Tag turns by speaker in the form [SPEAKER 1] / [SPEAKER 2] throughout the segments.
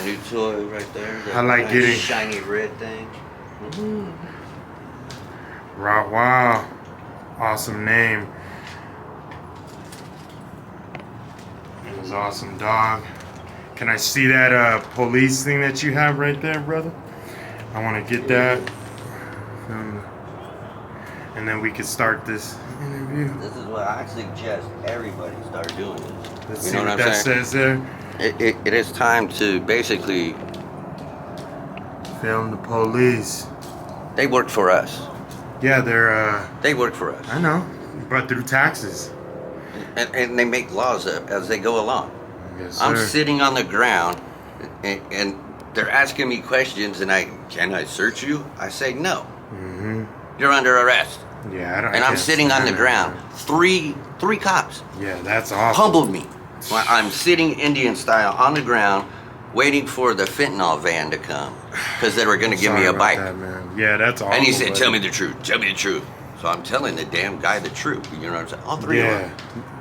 [SPEAKER 1] my new toy right there.
[SPEAKER 2] I like
[SPEAKER 1] nice
[SPEAKER 2] getting
[SPEAKER 1] shiny red thing.
[SPEAKER 2] Wow. Awesome name. It was awesome dog. Can I see that police thing that you have right there, brother? I want to get that. And then we could start this interview.
[SPEAKER 1] This is what I suggest everybody start doing this.
[SPEAKER 2] Let's see what that says there.
[SPEAKER 1] It is time to basically
[SPEAKER 2] Film the police.
[SPEAKER 1] They work for us.
[SPEAKER 2] Yeah,
[SPEAKER 1] they work for us.
[SPEAKER 2] I know, but through taxes.
[SPEAKER 1] And they make laws up as they go along.
[SPEAKER 2] Yes, sir.
[SPEAKER 1] I'm sitting on the ground, and they're asking me questions, and can I search you? I say no.
[SPEAKER 2] Mm-hmm.
[SPEAKER 1] You're under arrest.
[SPEAKER 2] Yeah,
[SPEAKER 1] And I'm sitting on the ground. Three cops.
[SPEAKER 2] Yeah, that's awful.
[SPEAKER 1] Humbled me. I'm sitting Indian style on the ground, waiting for the fentanyl van to come, because they were going to give me a bike.
[SPEAKER 2] That, man. Yeah, that's awful.
[SPEAKER 1] And he said, "Tell me the truth. Tell me the truth." So I'm telling the damn guy the truth. You know what I'm saying? All three of them.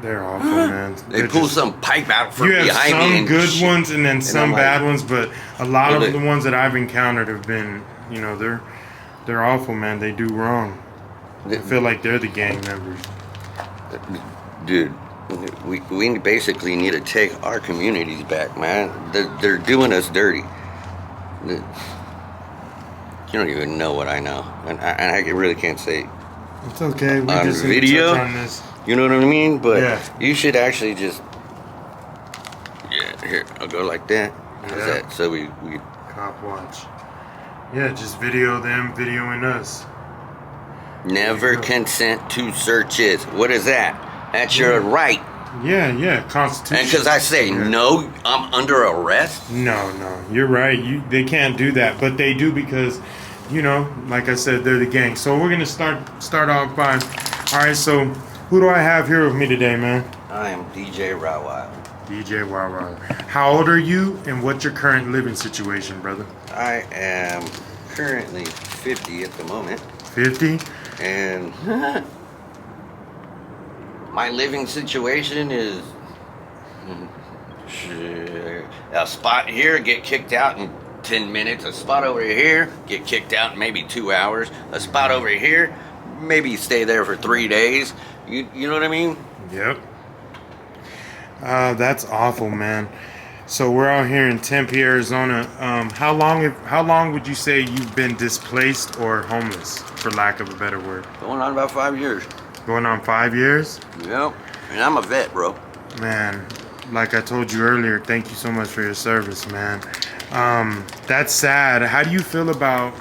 [SPEAKER 2] They're awful, man.
[SPEAKER 1] They pull some pipe out from behind me.
[SPEAKER 2] You have some good ones and then some bad ones, but a lot of the ones that I've encountered have been, they're awful, man. They do wrong. I feel like they're the gang members.
[SPEAKER 1] Dude, we basically need to take our communities back, man. They're doing us dirty. You don't even know what I know, and I really can't say.
[SPEAKER 2] It's okay. We
[SPEAKER 1] on
[SPEAKER 2] just
[SPEAKER 1] video,
[SPEAKER 2] touch on this.
[SPEAKER 1] You know what I mean? But
[SPEAKER 2] yeah.
[SPEAKER 1] You should actually just, here, I'll go like that. How's that? So we
[SPEAKER 2] cop watch. Yeah, just video them videoing us.
[SPEAKER 1] Never consent to searches. What is that? That's your right.
[SPEAKER 2] Yeah, Constitution.
[SPEAKER 1] And because I say no, I'm under arrest.
[SPEAKER 2] No, you're right. They can't do that, but they do because, like I said, they're the gang. So we're gonna start off by. All right, so who do I have here with me today, man?
[SPEAKER 1] I am DJ Rawwild.
[SPEAKER 2] DJ Rawwild. How old are you, and what's your current living situation, brother?
[SPEAKER 1] I am currently 50 at the moment.
[SPEAKER 2] 50?
[SPEAKER 1] And my living situation is a spot here, get kicked out in 10 minutes. A spot over here, get kicked out in maybe 2 hours. A spot over here, maybe stay there for 3 days. You know what I mean?
[SPEAKER 2] Yep. That's awful, man. So we're out here in Tempe, Arizona. How long would you say you've been displaced or homeless, for lack of a better word?
[SPEAKER 1] Going on about 5 years.
[SPEAKER 2] Going on 5 years?
[SPEAKER 1] Yep. And I'm a vet, bro.
[SPEAKER 2] Man, like I told you earlier, thank you so much for your service, man. That's sad. How do you feel about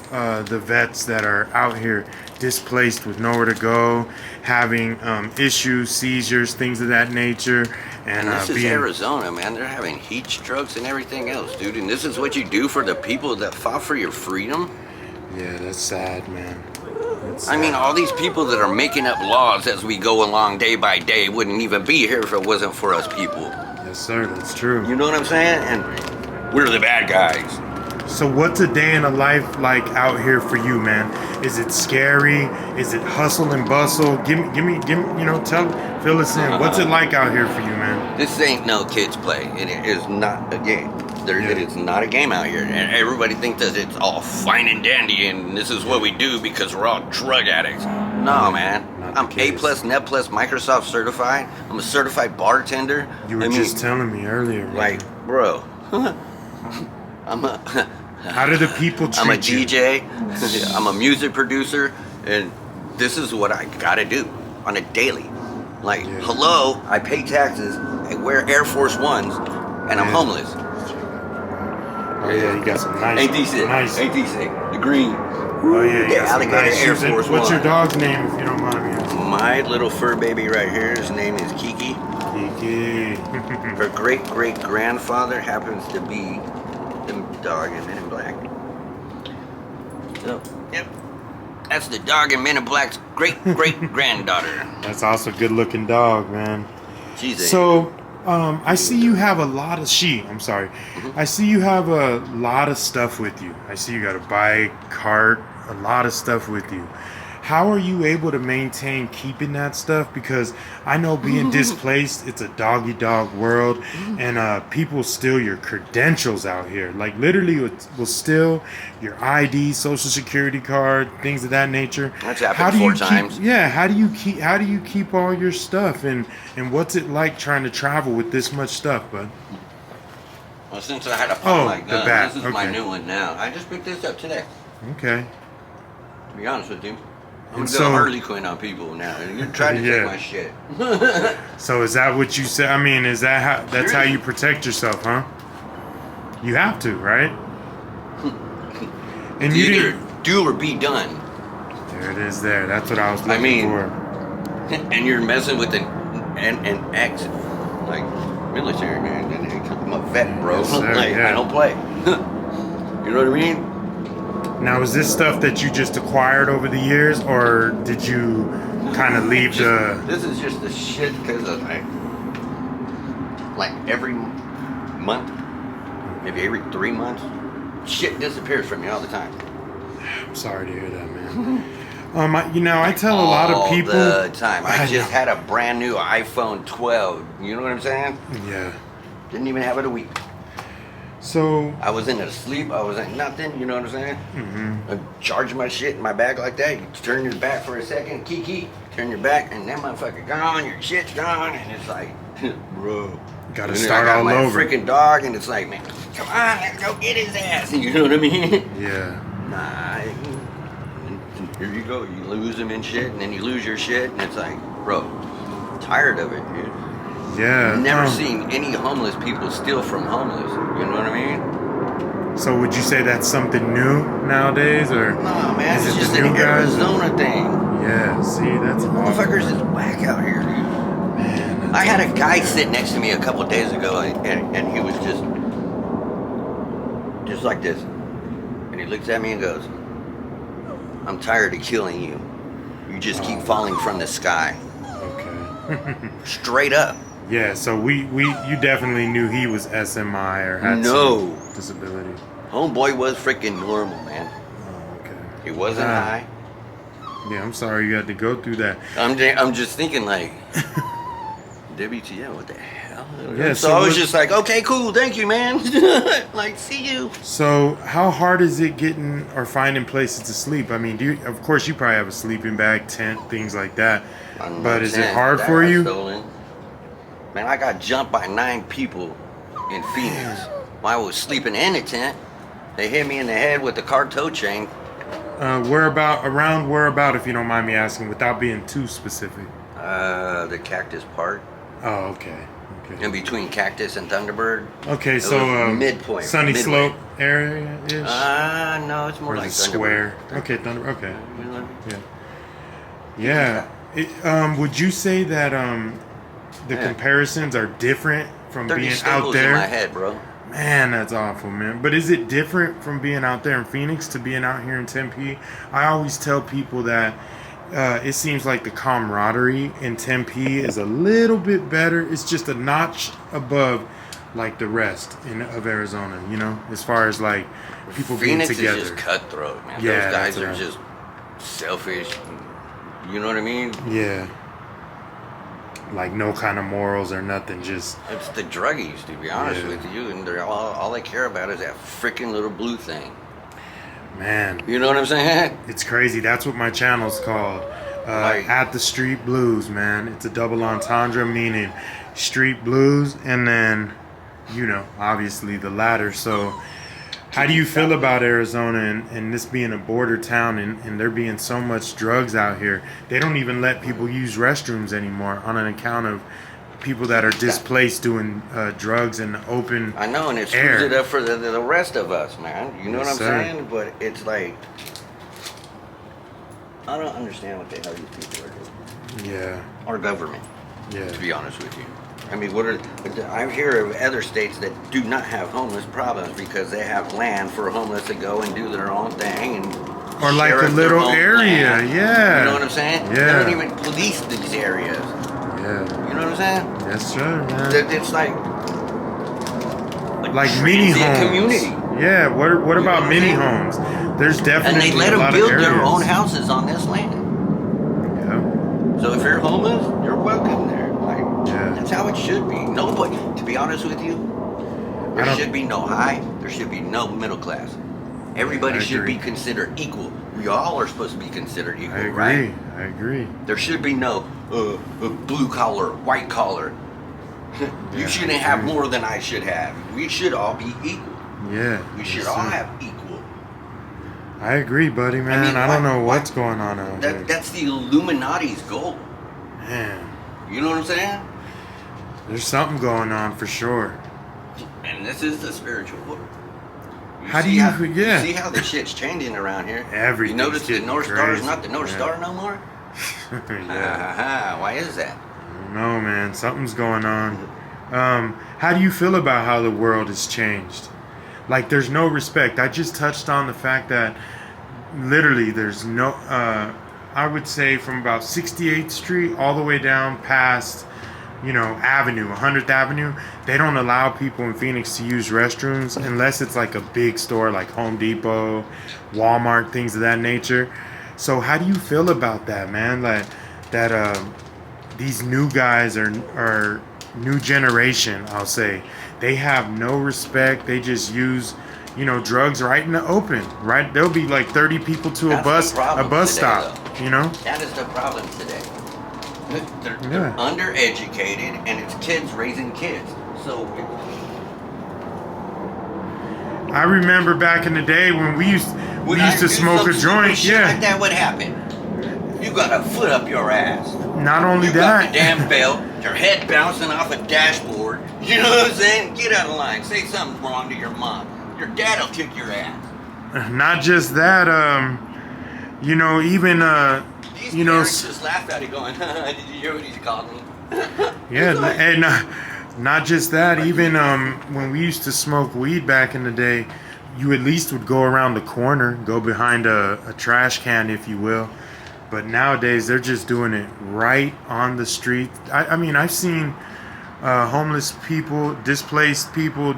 [SPEAKER 2] the vets that are out here displaced with nowhere to go, having issues, seizures, things of that nature? And
[SPEAKER 1] this is Arizona, man. They're having heat strokes and everything else, dude. And this is what you do for the people that fought for your freedom?
[SPEAKER 2] Yeah, that's sad, man.
[SPEAKER 1] I mean, all these people that are making up laws as we go along day by day wouldn't even be here if it wasn't for us people.
[SPEAKER 2] Yes, sir. That's true.
[SPEAKER 1] You know what I'm saying? And we're the bad guys.
[SPEAKER 2] So what's a day in a life like out here for you, man? Is it scary? Is it hustle and bustle? Give me, fill us in. What's it like out here for you, man?
[SPEAKER 1] This ain't no kids play. It is not a game. It is not a game out here. And everybody thinks that it's all fine and dandy and this is what we do because we're all drug addicts. No, man. I'm A+, Net+, Microsoft certified. I'm a certified bartender.
[SPEAKER 2] You were just telling me earlier, man.
[SPEAKER 1] Like, bro.
[SPEAKER 2] How do the people treat you?
[SPEAKER 1] I'm a DJ. I'm a music producer. And this is what I gotta do on a daily. Like, hello, I pay taxes, I wear Air Force Ones, and I'm homeless.
[SPEAKER 2] Oh yeah, you got some nice.
[SPEAKER 1] Ain't these sick? Ain't these sick? The green.
[SPEAKER 2] Oh yeah, you got some
[SPEAKER 1] alligator
[SPEAKER 2] nice
[SPEAKER 1] Air
[SPEAKER 2] shoes.
[SPEAKER 1] Force
[SPEAKER 2] What's your
[SPEAKER 1] One.
[SPEAKER 2] dog's name, if you don't mind me asking?
[SPEAKER 1] My little fur baby right here, his name is Kiki.
[SPEAKER 2] Kiki.
[SPEAKER 1] Her great-great-grandfather happens to be the dog in Men in Black. So, yep. That's the dog in Men in Black's great-great-granddaughter.
[SPEAKER 2] That's also a good-looking dog, man.
[SPEAKER 1] She's
[SPEAKER 2] So, I see you have a lot of I see you have a lot of stuff with you. I see you got a bike, cart, a lot of stuff with you. how are you able to maintain keeping that stuff? Because I know being displaced, it's a doggy dog world, and people steal your credentials out here. Like literally, will steal your ID, social security card, things of that nature.
[SPEAKER 1] That's happened 4 times.
[SPEAKER 2] How do you keep all your stuff, and what's it like trying to travel with this much stuff, bud?
[SPEAKER 1] Well, since I had to pop my gun,
[SPEAKER 2] bat.
[SPEAKER 1] this is my new one now. I just picked this up today.
[SPEAKER 2] Okay.
[SPEAKER 1] To be honest with you, I'm
[SPEAKER 2] And
[SPEAKER 1] gonna go Harley Quinn on people now. And you're trying to take my shit.
[SPEAKER 2] So is that what you said? I mean, is that that's how you protect yourself, huh? You have to, right? And you
[SPEAKER 1] either do or be done.
[SPEAKER 2] There it is. There. That's what I was looking for.
[SPEAKER 1] And you're messing with an ex, like military man. I'm a vet, bro.
[SPEAKER 2] Yes, sir,
[SPEAKER 1] like
[SPEAKER 2] yeah.
[SPEAKER 1] I don't play. You know what I mean?
[SPEAKER 2] Now, is this stuff that you just acquired over the years, or did you kind of leave the?
[SPEAKER 1] This is just the shit because of like every month, maybe every 3 months, shit disappears from me all the time.
[SPEAKER 2] I'm sorry to hear that, man. I tell a lot of people
[SPEAKER 1] all the time. I just had a brand new iPhone 12. You know what I'm saying?
[SPEAKER 2] Yeah.
[SPEAKER 1] Didn't even have it a week.
[SPEAKER 2] So
[SPEAKER 1] I was in a sleep. I was in nothing. You know what I'm saying?
[SPEAKER 2] Mm-hmm.
[SPEAKER 1] I charge my shit in my bag like that. You turn your back for a second, kiki. Turn your back, and that motherfucker gone. Your shit's gone, and it's like, bro.
[SPEAKER 2] Gotta
[SPEAKER 1] and
[SPEAKER 2] start
[SPEAKER 1] I got
[SPEAKER 2] all
[SPEAKER 1] my
[SPEAKER 2] over.
[SPEAKER 1] Freaking dog, and it's like, man, come on, let's go get his ass. You know what I mean?
[SPEAKER 2] Yeah.
[SPEAKER 1] Nah. And here you go. You lose him and shit, and then you lose your shit, and it's like, bro, I'm tired of it, dude.
[SPEAKER 2] Yeah.
[SPEAKER 1] I've never seen any homeless people steal from homeless. You know what I mean?
[SPEAKER 2] So would you say that's something new nowadays, or?
[SPEAKER 1] No, man,
[SPEAKER 2] is
[SPEAKER 1] it's
[SPEAKER 2] it
[SPEAKER 1] just
[SPEAKER 2] the
[SPEAKER 1] an
[SPEAKER 2] new guys?
[SPEAKER 1] Arizona thing.
[SPEAKER 2] Yeah. See, that's
[SPEAKER 1] Motherfuckers
[SPEAKER 2] awful.
[SPEAKER 1] is whack out here, dude.
[SPEAKER 2] Man,
[SPEAKER 1] I had a guy sit next to me a couple days ago, and he was just like this. And he looks at me and goes, I'm tired of killing you. You just keep falling from the sky.
[SPEAKER 2] Okay.
[SPEAKER 1] Straight up.
[SPEAKER 2] Yeah. So you definitely knew he was SMI or had
[SPEAKER 1] No.
[SPEAKER 2] some disability.
[SPEAKER 1] Homeboy was freaking normal, man.
[SPEAKER 2] Oh, okay.
[SPEAKER 1] He wasn't high.
[SPEAKER 2] Yeah, I'm sorry you had to go through that.
[SPEAKER 1] I'm just thinking like, WTF, what the hell?
[SPEAKER 2] Yeah,
[SPEAKER 1] so I was just like, okay, cool, thank you, man. Like, see you.
[SPEAKER 2] So how hard is it getting or finding places to sleep? I mean, of course you probably have a sleeping bag, tent, things like that. But is it hard for you?
[SPEAKER 1] Stolen. Man, I got jumped by 9 people in Phoenix while I was sleeping in a tent. They hit me in the head with the car tow chain.
[SPEAKER 2] Whereabout, if you don't mind me asking, without being too specific.
[SPEAKER 1] The Cactus Park.
[SPEAKER 2] Oh, okay.
[SPEAKER 1] In between Cactus and Thunderbird.
[SPEAKER 2] Okay, so
[SPEAKER 1] midpoint.
[SPEAKER 2] Sunny
[SPEAKER 1] midway.
[SPEAKER 2] Slope area ish.
[SPEAKER 1] No, it's more
[SPEAKER 2] or
[SPEAKER 1] like
[SPEAKER 2] is it square. Okay, Thunder. Okay. Yeah. Would you say that the comparisons are different from
[SPEAKER 1] 30
[SPEAKER 2] being
[SPEAKER 1] staples
[SPEAKER 2] out there?
[SPEAKER 1] in my head, bro.
[SPEAKER 2] Man, that's awful, man. But is it different from being out there in Phoenix to being out here in Tempe? I always tell people that it seems like the camaraderie in Tempe is a little bit better. It's just a notch above, like the rest of Arizona. You know, as far as like people
[SPEAKER 1] Phoenix
[SPEAKER 2] being together.
[SPEAKER 1] is just cutthroat, man.
[SPEAKER 2] Yeah,
[SPEAKER 1] Those guys
[SPEAKER 2] that's
[SPEAKER 1] are
[SPEAKER 2] right.
[SPEAKER 1] just selfish. You know what I mean?
[SPEAKER 2] Yeah. Like no kind of morals or nothing. Just
[SPEAKER 1] It's the druggies, to be honest with you, and they're all they care about is that freaking little blue thing.
[SPEAKER 2] man.
[SPEAKER 1] You know what I'm saying?
[SPEAKER 2] It's crazy. That's what my channel's called. At the Street Blues, man. It's a double entendre, meaning street blues and then, obviously the latter. So how do you feel about Arizona and this being a border town and there being so much drugs out here? They don't even let people use restrooms anymore on an account of people that are displaced doing drugs in the open
[SPEAKER 1] I know, and it
[SPEAKER 2] air.
[SPEAKER 1] screws it up for the rest of us, man. You know
[SPEAKER 2] Yes,
[SPEAKER 1] what I'm
[SPEAKER 2] sir.
[SPEAKER 1] saying? But it's like, I don't understand what the hell these people are doing.
[SPEAKER 2] Yeah.
[SPEAKER 1] Our government,
[SPEAKER 2] Yeah.
[SPEAKER 1] to be honest with you. I mean, I hear of other states that do not have homeless problems because they have land for homeless to go and do their own thing and
[SPEAKER 2] Or like
[SPEAKER 1] share
[SPEAKER 2] a
[SPEAKER 1] their
[SPEAKER 2] little
[SPEAKER 1] own
[SPEAKER 2] area,
[SPEAKER 1] land.
[SPEAKER 2] yeah.
[SPEAKER 1] You know what I'm saying?
[SPEAKER 2] Yeah.
[SPEAKER 1] They don't even police these areas.
[SPEAKER 2] Yeah.
[SPEAKER 1] You know what I'm saying?
[SPEAKER 2] Yes, sir, man.
[SPEAKER 1] It's like
[SPEAKER 2] Like mini
[SPEAKER 1] transient
[SPEAKER 2] homes.
[SPEAKER 1] community.
[SPEAKER 2] Yeah, what about
[SPEAKER 1] know what
[SPEAKER 2] mini
[SPEAKER 1] I'm
[SPEAKER 2] homes? There's
[SPEAKER 1] And
[SPEAKER 2] definitely
[SPEAKER 1] they let
[SPEAKER 2] a
[SPEAKER 1] them
[SPEAKER 2] lot
[SPEAKER 1] build
[SPEAKER 2] of
[SPEAKER 1] their
[SPEAKER 2] areas.
[SPEAKER 1] own houses on this land. So if you're homeless, you're welcome there. Like,
[SPEAKER 2] Yeah.
[SPEAKER 1] that's how it should be. Nobody, to be honest with you, there should be no high. There should be no middle class. Everybody should be considered equal. We all are supposed to be considered equal, right?
[SPEAKER 2] I agree.
[SPEAKER 1] There should be no blue collar, white collar. You shouldn't have more than I should have. We should all be equal.
[SPEAKER 2] Yeah.
[SPEAKER 1] We should all have equal.
[SPEAKER 2] I agree, buddy, man. I don't know what's going on out here.
[SPEAKER 1] That's the Illuminati's goal.
[SPEAKER 2] Man.
[SPEAKER 1] You know what I'm saying?
[SPEAKER 2] There's something going on for sure.
[SPEAKER 1] And this is the spiritual world.
[SPEAKER 2] How do you forget?
[SPEAKER 1] See how the shit's changing around here?
[SPEAKER 2] Everything's
[SPEAKER 1] You notice the North Star is not the North Star no more? Why is that?
[SPEAKER 2] I don't know, man. Something's going on. How do you feel about how the world has changed? Like, there's no respect. I just touched on the fact that literally there's no, I would say from about 68th Street all the way down past, Avenue, 100th Avenue, they don't allow people in Phoenix to use restrooms unless it's like a big store like Home Depot, Walmart, things of that nature. So how do you feel about that, man? Like, that these new guys are new generation, I'll say. They have no respect. They just use, drugs right in the open. Right? There'll be like 30 people to a bus stop.
[SPEAKER 1] Though. That is the problem today. They're undereducated, and it's kids raising kids. So
[SPEAKER 2] I remember back in the day when we used to smoke a joint.
[SPEAKER 1] Yeah, like that would happen. You got a foot up your ass.
[SPEAKER 2] Not only
[SPEAKER 1] you
[SPEAKER 2] that,
[SPEAKER 1] got the damn belt, your head bouncing off a dashboard. You know what I'm saying? Get out of line. Say something wrong to your mom. Your dad'll kick your ass.
[SPEAKER 2] Not just that, even
[SPEAKER 1] These parents just laugh at it, going, "Did you hear what he called me?"
[SPEAKER 2] and not just that. Even when we used to smoke weed back in the day, you at least would go around the corner, go behind a trash can, if you will. But nowadays, they're just doing it right on the street. I mean, I've seen homeless people, displaced people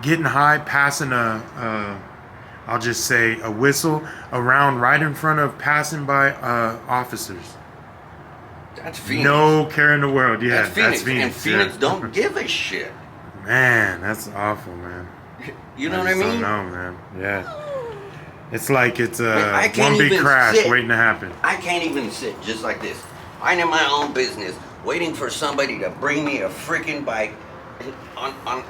[SPEAKER 2] getting high, passing I'll just say a whistle around right in front of passing by officers.
[SPEAKER 1] That's Phoenix.
[SPEAKER 2] No care in the world. Yeah,
[SPEAKER 1] that's Phoenix. And Phoenix don't give a shit.
[SPEAKER 2] Man, that's awful, man.
[SPEAKER 1] You know what I mean?
[SPEAKER 2] No, man. Yeah. It's like it's
[SPEAKER 1] one
[SPEAKER 2] big crash waiting to happen.
[SPEAKER 1] I can't even sit just like this, minding my own business, waiting for somebody to bring me a freaking bike on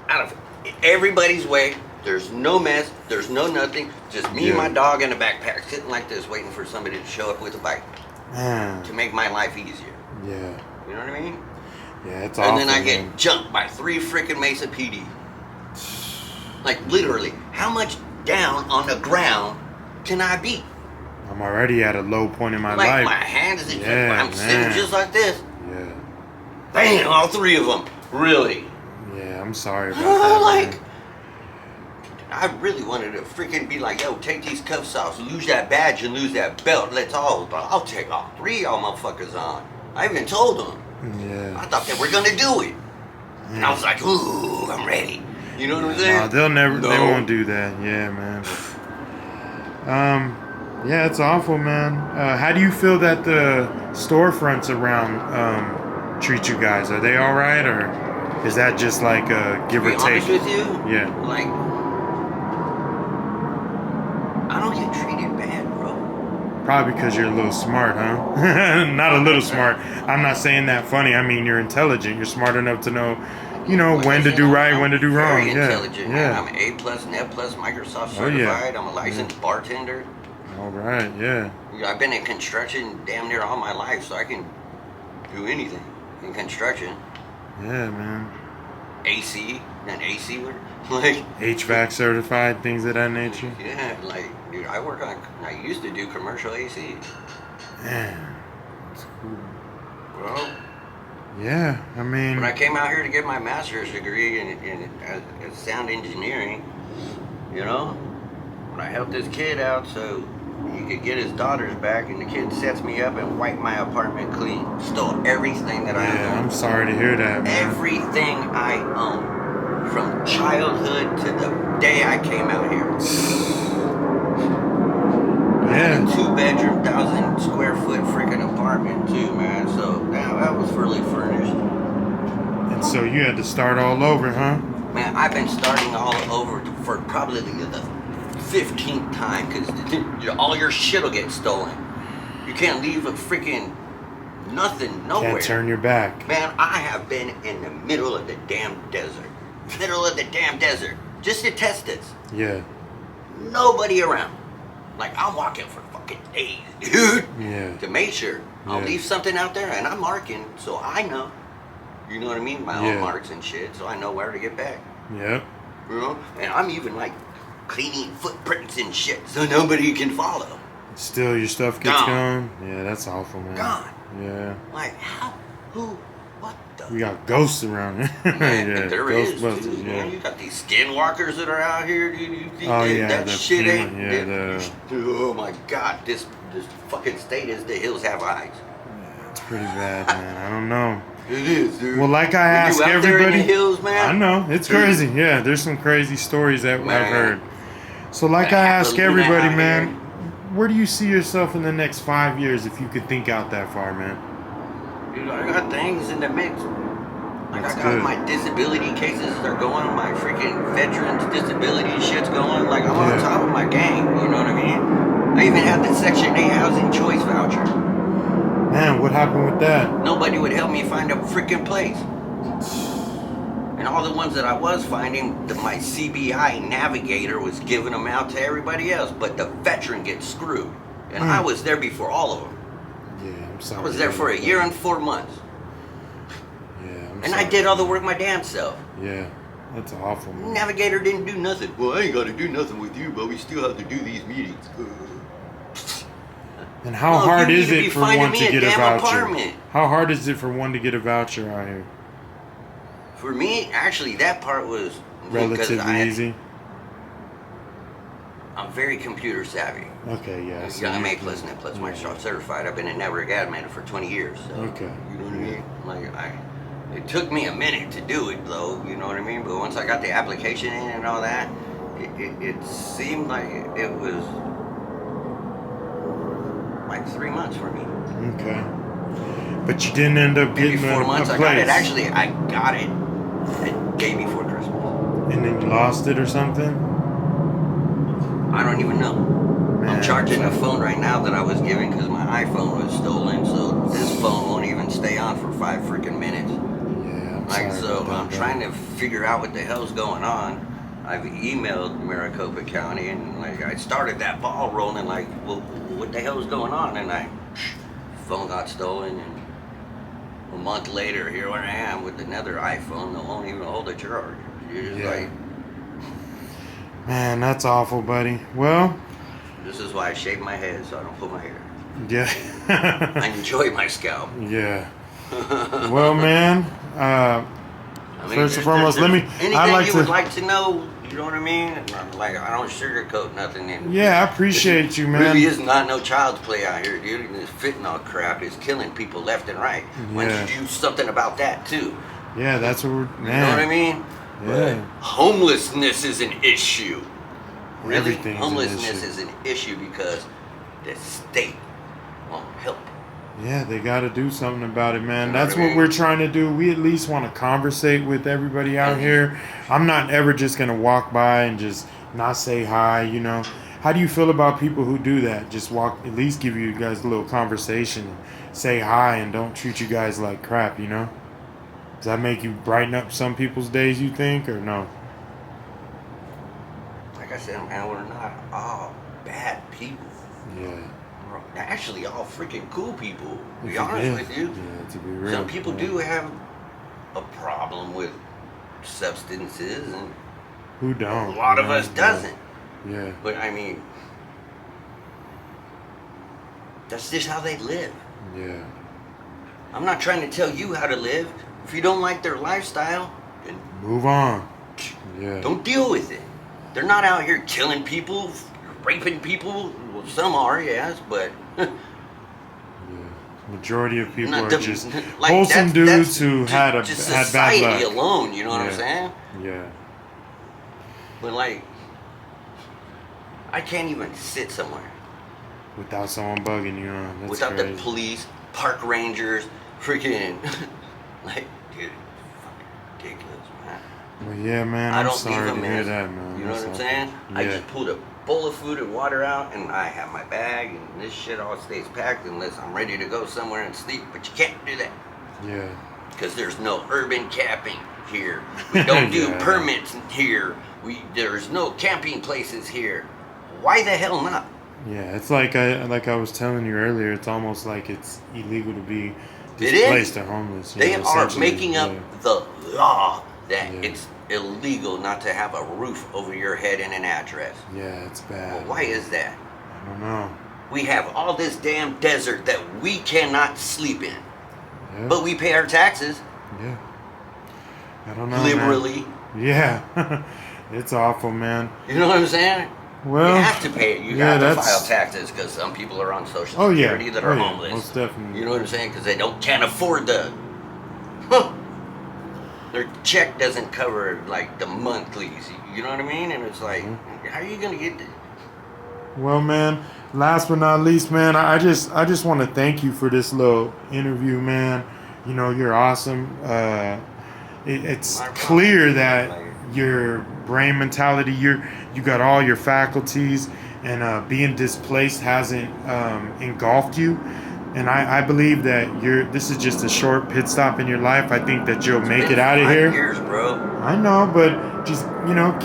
[SPEAKER 1] out of everybody's way. There's no mess. There's no nothing. Just me and my dog in a backpack, sitting like this, waiting for somebody to show up with a bike to make my life easier.
[SPEAKER 2] Yeah.
[SPEAKER 1] You know what I mean?
[SPEAKER 2] Yeah, it's awful.
[SPEAKER 1] And then I get jumped by 3 freaking Mesa PD. Like, literally, how much down on the ground can I be?
[SPEAKER 2] I'm already at a low point in my
[SPEAKER 1] like
[SPEAKER 2] life.
[SPEAKER 1] My hands is I'm sitting just like this.
[SPEAKER 2] Yeah.
[SPEAKER 1] Bam, all 3 of them. Really?
[SPEAKER 2] Yeah, I'm sorry about that.
[SPEAKER 1] Like, I really wanted to freaking be like, yo, take these cuffs off, lose that badge and lose that belt. I'll take all 3 of y'all motherfuckers on. I even told them.
[SPEAKER 2] Yeah.
[SPEAKER 1] I thought they were gonna do it. And I was like, ooh, I'm ready. You know what I'm saying?
[SPEAKER 2] No, they won't do that. Yeah, man. Yeah, it's awful, man. How do you feel that the storefronts around treat you guys? Are they all right, or is that just like a give or take?
[SPEAKER 1] To be honest with you,
[SPEAKER 2] yeah.
[SPEAKER 1] Like, I don't get treated bad, bro.
[SPEAKER 2] Probably because you're a little smart, huh? Not a little smart. I'm not saying that funny. I mean, you're intelligent. You're smart enough to know, when to do right, when to do wrong.
[SPEAKER 1] Very intelligent,
[SPEAKER 2] yeah.
[SPEAKER 1] Man. I'm A+, Net+, Microsoft certified. I'm a licensed bartender.
[SPEAKER 2] All right, yeah.
[SPEAKER 1] I've been in construction damn near all my life, so I can do anything in construction.
[SPEAKER 2] Yeah, man.
[SPEAKER 1] AC, an AC work. Like
[SPEAKER 2] HVAC certified, things of that nature.
[SPEAKER 1] Yeah, like, dude, I used to do commercial AC.
[SPEAKER 2] Man, that's cool.
[SPEAKER 1] Well,
[SPEAKER 2] yeah, I mean,
[SPEAKER 1] when I came out here to get my master's degree in sound engineering, when I helped this kid out so he could get his daughters back, and the kid sets me up and wiped my apartment clean, stole everything that I owned.
[SPEAKER 2] Yeah, I'm sorry to hear that, man.
[SPEAKER 1] Everything I own, from childhood to the day I came out here. had a 2-bedroom, 1,000 square foot freaking apartment too, man. So that was fully furnished.
[SPEAKER 2] And so you had to start all over, huh?
[SPEAKER 1] Man, I've been starting all over for probably the 15th time because all your shit will get stolen. You can't leave a freaking nothing nowhere.
[SPEAKER 2] Can't turn your back.
[SPEAKER 1] Man, I have been in the middle of the damn desert. Middle of the damn desert. Just to test this.
[SPEAKER 2] Yeah.
[SPEAKER 1] Nobody around. Like, I'm walking for fucking days, dude.
[SPEAKER 2] Yeah.
[SPEAKER 1] To make sure. I'll leave something out there and I'm marking so I know. You know what I mean? My own marks and shit, so I know where to get back.
[SPEAKER 2] Yep.
[SPEAKER 1] You know? And I'm even like cleaning footprints and shit so nobody can follow.
[SPEAKER 2] Still your stuff gets gone? Yeah, that's awful, man.
[SPEAKER 1] Gone.
[SPEAKER 2] Yeah.
[SPEAKER 1] Like, how? Who? What the?
[SPEAKER 2] We got ghosts around here.
[SPEAKER 1] Man, there is,
[SPEAKER 2] Ghostbusters,
[SPEAKER 1] dude, man. You got these skinwalkers that are out here, dude. You think that shit
[SPEAKER 2] FEMA,
[SPEAKER 1] ain't... oh, my God. This fucking state is the hills have eyes.
[SPEAKER 2] Yeah, it's pretty bad, man. I don't know.
[SPEAKER 1] It is, dude.
[SPEAKER 2] Well, like I ask everybody...
[SPEAKER 1] There in the hills, man?
[SPEAKER 2] I know. It's crazy. Yeah, there's some crazy stories that I've heard. So like I ask everybody, man, where do you see yourself in the next 5 years if you could think out that far, man?
[SPEAKER 1] Dude, I got things in the mix. Like, I got my disability cases that are going, my freaking veterans disability shit's going. Like, I'm on top of my game, you know what I mean? I even had the Section 8 housing choice voucher.
[SPEAKER 2] Man, what happened with that?
[SPEAKER 1] Nobody would help me find a freaking place. And all the ones that I was finding, my CBI navigator was giving them out to everybody else, but the veteran gets screwed. And I was there before all of them.
[SPEAKER 2] Yeah, I'm sorry.
[SPEAKER 1] I was there for a year and 4 months.
[SPEAKER 2] Yeah,
[SPEAKER 1] and I did all the work my damn self.
[SPEAKER 2] Yeah, that's awful, man.
[SPEAKER 1] Navigator didn't do nothing. Well, I ain't got to do nothing with you, but we still have to do these meetings.
[SPEAKER 2] And how hard is it for one to get a voucher?
[SPEAKER 1] Apartment.
[SPEAKER 2] How hard is it for one to get a voucher out here?
[SPEAKER 1] For me, actually, that part was
[SPEAKER 2] relatively easy.
[SPEAKER 1] I'm very computer savvy.
[SPEAKER 2] Okay, yeah.
[SPEAKER 1] So I'm A+ and A+ Microsoft certified. I've been a network admin for 20 years. So,
[SPEAKER 2] okay.
[SPEAKER 1] You know what I mean? Like, it took me a minute to do it, though. You know what I mean? But once I got the application in and all that, it seemed like it was like 3 months for me.
[SPEAKER 2] Okay. But you didn't end up getting
[SPEAKER 1] maybe 4 months.
[SPEAKER 2] I
[SPEAKER 1] got it. Actually, I got it the day before Christmas.
[SPEAKER 2] And then you lost it or something?
[SPEAKER 1] I don't even know. Man, I'm charging the phone right now that I was given because my iPhone was stolen. So this phone won't even stay on for 5 freaking minutes.
[SPEAKER 2] Yeah,
[SPEAKER 1] I'm trying to figure out what the hell's going on. I've emailed Maricopa County and I started that ball rolling like, well, what the hell's going on? And phone got stolen and a month later, here I am with another iPhone that won't even hold a charge. You're just
[SPEAKER 2] man, that's awful, buddy. Well,
[SPEAKER 1] this is why I shave my head so I don't pull my hair.
[SPEAKER 2] Yeah.
[SPEAKER 1] I enjoy my scalp.
[SPEAKER 2] Yeah. Well, man, first and foremost,
[SPEAKER 1] anything you would like to know, you know what I mean? Like, I don't sugarcoat nothing.
[SPEAKER 2] Yeah, I appreciate you, man.
[SPEAKER 1] Really is not no child's play out here, dude. And this fentanyl crap is killing people left and right. Why don't you do something about that, too?
[SPEAKER 2] Yeah, that's what we're... Man.
[SPEAKER 1] You know what I mean?
[SPEAKER 2] Yeah.
[SPEAKER 1] But homelessness is an issue. Really?
[SPEAKER 2] Everything's
[SPEAKER 1] Homelessness is an issue because the state won't help.
[SPEAKER 2] Yeah, they got to do something about it, man.
[SPEAKER 1] You know
[SPEAKER 2] That's what we're trying to do. We at least want to conversate with everybody out here. I'm not ever just going to walk by and just not say hi, you know. How do you feel about people who do that? Just walk, at least give you guys a little conversation, say hi, and don't treat you guys like crap, you know? Does that make you brighten up some people's days, you think, or no?
[SPEAKER 1] Like I said, man, we're not all bad people.
[SPEAKER 2] Yeah.
[SPEAKER 1] We're actually all freaking cool people, to be honest with you.
[SPEAKER 2] Yeah, to be real.
[SPEAKER 1] Some people do have a problem with substances, and
[SPEAKER 2] who don't?
[SPEAKER 1] a lot of us doesn't.
[SPEAKER 2] Yeah.
[SPEAKER 1] But I mean, that's just how they live.
[SPEAKER 2] Yeah.
[SPEAKER 1] I'm not trying to tell you how to live. If you don't like their lifestyle, then
[SPEAKER 2] move on. Yeah.
[SPEAKER 1] Don't deal with it. They're not out here killing people, raping people. Well, some are, yes, but
[SPEAKER 2] majority of people are just
[SPEAKER 1] like,
[SPEAKER 2] wholesome dudes who had bad luck.
[SPEAKER 1] Society alone, you know what I'm saying?
[SPEAKER 2] Yeah.
[SPEAKER 1] But like, I can't even sit somewhere
[SPEAKER 2] Without someone bugging you, that's
[SPEAKER 1] without
[SPEAKER 2] crazy.
[SPEAKER 1] the police, park rangers, freaking, like, dude, fucking ridiculous, man.
[SPEAKER 2] Well, yeah, man,
[SPEAKER 1] I
[SPEAKER 2] I'm
[SPEAKER 1] don't
[SPEAKER 2] sorry
[SPEAKER 1] leave
[SPEAKER 2] to
[SPEAKER 1] a
[SPEAKER 2] hear
[SPEAKER 1] mess.
[SPEAKER 2] that, man.
[SPEAKER 1] You know
[SPEAKER 2] That's
[SPEAKER 1] what I'm
[SPEAKER 2] awful.
[SPEAKER 1] saying?
[SPEAKER 2] Yeah.
[SPEAKER 1] I just pulled a bowl of food and water out, and I have my bag, and this shit all stays packed unless I'm ready to go somewhere and sleep. But you can't do that
[SPEAKER 2] Yeah.
[SPEAKER 1] because there's no urban camping here. We don't do
[SPEAKER 2] Yeah.
[SPEAKER 1] permits here. There's no camping places here. Why the hell not?
[SPEAKER 2] Yeah, it's like I was telling you earlier. It's almost like it's illegal to be
[SPEAKER 1] It is.
[SPEAKER 2] displaced or homeless.
[SPEAKER 1] They are
[SPEAKER 2] essentially.
[SPEAKER 1] making up the law that
[SPEAKER 2] Yeah.
[SPEAKER 1] it's illegal not to have a roof over your head and an address.
[SPEAKER 2] Yeah, it's bad.
[SPEAKER 1] Well, why is that?
[SPEAKER 2] I don't know.
[SPEAKER 1] We have all this damn desert that we cannot sleep in,
[SPEAKER 2] Yeah.
[SPEAKER 1] but we pay our taxes
[SPEAKER 2] Yeah. I don't know.
[SPEAKER 1] liberally.
[SPEAKER 2] Man. Yeah. It's awful, man.
[SPEAKER 1] You know what I'm saying?
[SPEAKER 2] Well,
[SPEAKER 1] you have to pay it. You
[SPEAKER 2] yeah,
[SPEAKER 1] have to
[SPEAKER 2] that's-
[SPEAKER 1] file taxes because some people are on Social
[SPEAKER 2] Oh, yeah.
[SPEAKER 1] Security that
[SPEAKER 2] Oh,
[SPEAKER 1] are
[SPEAKER 2] yeah.
[SPEAKER 1] homeless.
[SPEAKER 2] Most definitely.
[SPEAKER 1] You know what I'm saying? Because they can't afford their check doesn't cover like the monthlies. You know what I mean? And it's like, how are you gonna get this?
[SPEAKER 2] Well, man, last but not least, man, I just want to thank you for this little interview, man. You know, you're awesome. It's
[SPEAKER 1] My problem.
[SPEAKER 2] clear that your brain mentality, you got all your faculties, and being displaced hasn't engulfed you. And I believe that this is just a short pit stop in your life. I think that you'll make it out of
[SPEAKER 1] 5
[SPEAKER 2] here.
[SPEAKER 1] years, bro.
[SPEAKER 2] I know, but just,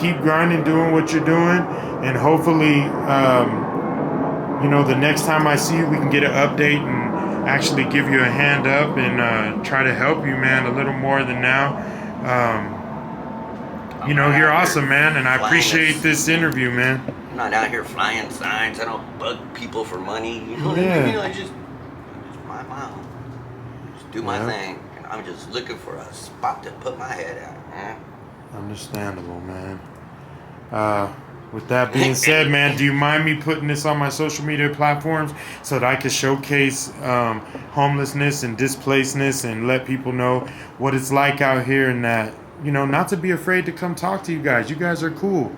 [SPEAKER 2] keep grinding, doing what you're doing, and hopefully, the next time I see you, we can get an update and actually give you a hand up and try to help you, man, a little more than now. You're awesome, man, and I appreciate this interview, man.
[SPEAKER 1] I'm not out here flying signs. I don't bug people for money. You know what I
[SPEAKER 2] Yeah.
[SPEAKER 1] mean? I just mind my own. Just do my
[SPEAKER 2] Yeah.
[SPEAKER 1] thing. And I'm just looking for a spot to put my head out, man.
[SPEAKER 2] Understandable, man. With that being said, man, do you mind me putting this on my social media platforms so that I can showcase homelessness and displacedness and let people know what it's like out here, and that, not to be afraid to come talk to you guys. You guys are cool.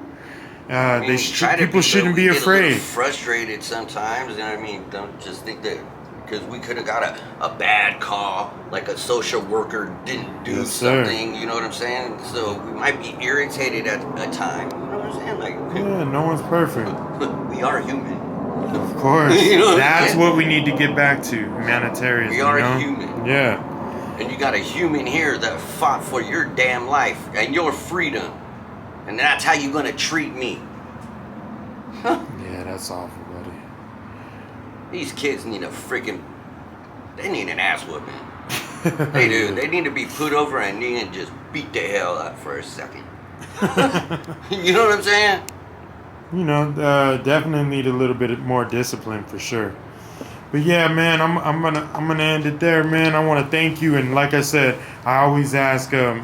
[SPEAKER 1] I mean,
[SPEAKER 2] People shouldn't be
[SPEAKER 1] we get a little
[SPEAKER 2] afraid.
[SPEAKER 1] frustrated sometimes, and I mean, don't just think that because we could have got a bad call, like a social worker didn't do
[SPEAKER 2] Yes, sir.
[SPEAKER 1] something. You know what I'm saying? So we might be irritated at a time. You know what I'm saying? Like,
[SPEAKER 2] Yeah, no one's perfect.
[SPEAKER 1] we are human.
[SPEAKER 2] Of course.
[SPEAKER 1] You know what I'm
[SPEAKER 2] That's
[SPEAKER 1] saying?
[SPEAKER 2] what we need to get back to, humanitarianism.
[SPEAKER 1] We are
[SPEAKER 2] you know?
[SPEAKER 1] human.
[SPEAKER 2] Yeah.
[SPEAKER 1] And you got a human here that fought for your damn life and your freedom. And that's how you're going to treat me.
[SPEAKER 2] Yeah, that's awful, buddy.
[SPEAKER 1] These kids need they need an ass whooping. They do. They need to be put over and need to just beat the hell out for a second. You know what I'm saying?
[SPEAKER 2] Definitely need a little bit more discipline for sure. But yeah, man, I'm gonna end it there, man. I want to thank you, and like I said, I always ask, do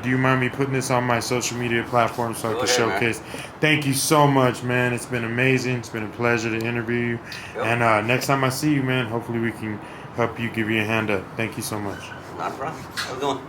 [SPEAKER 2] you mind me putting this on my social media platform so I
[SPEAKER 1] Go
[SPEAKER 2] can
[SPEAKER 1] ahead, man.
[SPEAKER 2] showcase? Thank you so much, man. It's been amazing. It's been a pleasure to interview you.
[SPEAKER 1] Yep.
[SPEAKER 2] And next time I see you, man, hopefully we can help you, give you a hand up. Thank you so much.
[SPEAKER 1] Not a problem. How's it going?